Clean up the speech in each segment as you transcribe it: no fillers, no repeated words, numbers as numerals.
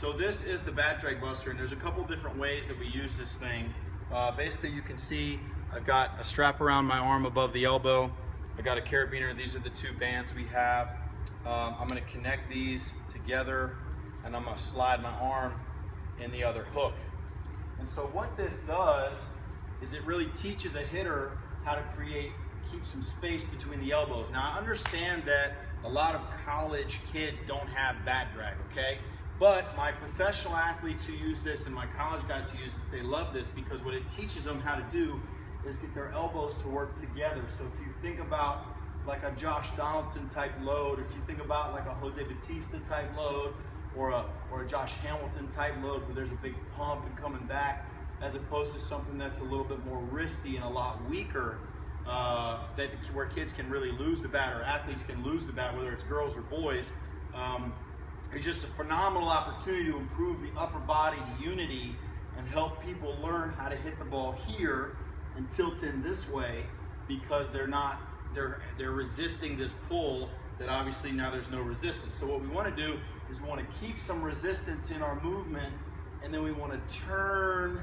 So this is the Bat Drag Buster, and there's a couple different ways that we use this thing. Basically, you can see I've got a strap around my arm above the elbow. I got a carabiner. These are the two bands we have. I'm going to connect these together, and I'm going to slide my arm in the other hook. And so what this does is it really teaches a hitter how to keep some space between the elbows. Now, I understand that a lot of college kids don't have bat drag, okay? But my professional athletes who use this and my college guys who use this, they love this because what it teaches them how to do is get their elbows to work together. So if you think about like a Josh Donaldson type load, if you think about like a Jose Bautista type load, or a Josh Hamilton type load where there's a big pump and coming back, as opposed to something that's a little bit more wristy and a lot weaker, where kids can really lose the bat, or athletes can lose the bat, whether it's girls or boys. It's just a phenomenal opportunity to improve the upper body unity and help people learn how to hit the ball here and tilt in this way, because they're resisting this pull that obviously now there's no resistance. So what we want to do is we want to keep some resistance in our movement, and then we want to turn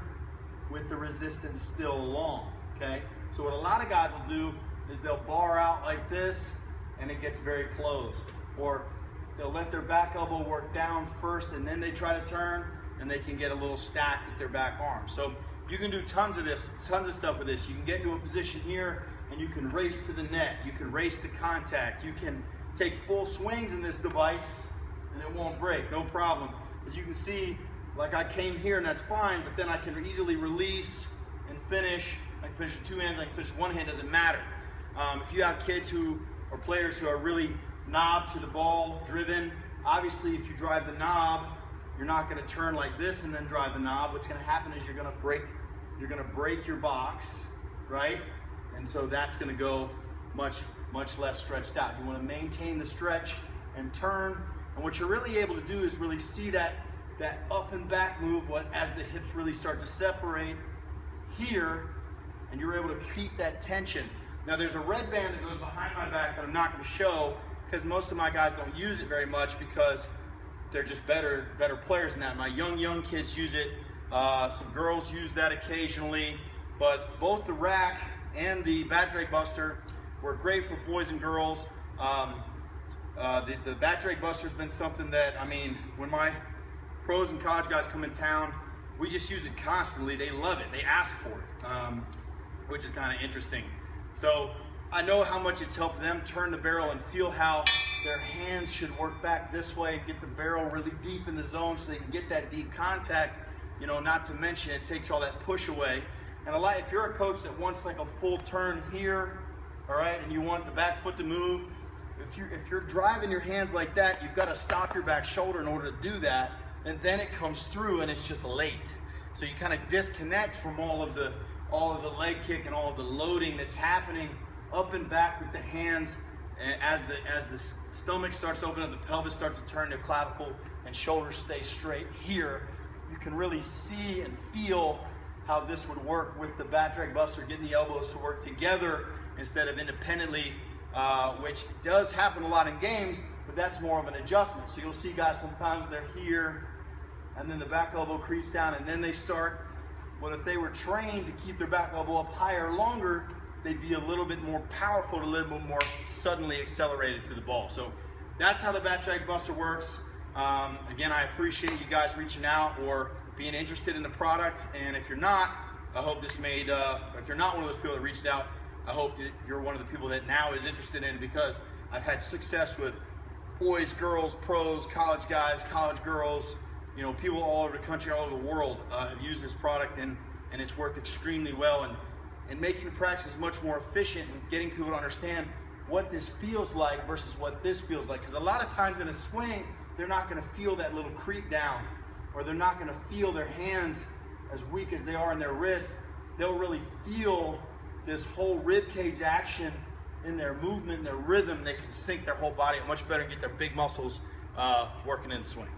with the resistance still along, okay? So what a lot of guys will do is they'll bar out like this and it gets very close. Or they'll let their back elbow work down first and then they try to turn, and they can get a little stacked with their back arm. So you can do tons of this, tons of stuff with this. You can get into a position here and you can race to the net. You can race to contact. You can take full swings in this device and it won't break, no problem. As you can see, like I came here and that's fine, but then I can easily release and finish. I can finish with two hands, I can finish with one hand, doesn't matter. If you have kids or players who are really knob to the ball driven, obviously if you drive the knob, you're not going to turn like this and then drive the knob. What's going to happen is you're going to break your box, right? And so that's going to go much less stretched out. You want to maintain the stretch and turn, and what you're really able to do is really see that up and back move as the hips really start to separate here, and you're able to keep that tension. Now there's a red band that goes behind my back that I'm not going to show because most of my guys don't use it very much because they're just better players than that. My young kids use it. Some girls use that occasionally, but both the rack and the Bat Drag Buster work great for boys and girls. The Bat Drag Buster has been something that, I mean, when my pros and college guys come in town, we just use it constantly. They love it. They ask for it, which is kind of interesting. So I know how much it's helped them turn the barrel and feel how their hands should work back this way and get the barrel really deep in the zone so they can get that deep contact. You know, not to mention it takes all that push away. And if you're a coach that wants like a full turn here, all right, and you want the back foot to move, if you're driving your hands like that, you've got to stop your back shoulder in order to do that, and then it comes through and it's just late. So you kind of disconnect from all of the leg kick and all of the loading that's happening up and back with the hands. And as the stomach starts to open up, the pelvis starts to turn, the clavicle and shoulders stay straight here. You can really see and feel how this would work with the Bat Drag Buster, getting the elbows to work together instead of independently, which does happen a lot in games, but that's more of an adjustment. So you'll see guys sometimes they're here, and then the back elbow creeps down, and then they start. Well, if they were trained to keep their back elbow up higher, longer, they'd be a little bit more powerful, a little bit more suddenly accelerated to the ball. So that's how the Bat Drag Buster works. Again, I appreciate you guys reaching out or being interested in the product. And if you're not, I hope this made, if you're not one of those people that reached out, I hope that you're one of the people that now is interested in it, because I've had success with boys, girls, pros, college guys, college girls, you know, people all over the country, all over the world have used this product, and it's worked extremely well, and making the practice much more efficient and getting people to understand what this feels like versus what this feels like. Because a lot of times in a swing, they're not going to feel that little creep down, or they're not going to feel their hands as weak as they are in their wrists. They'll really feel this whole rib cage action in their movement and their rhythm. They can sync their whole body much better and get their big muscles working in the swing.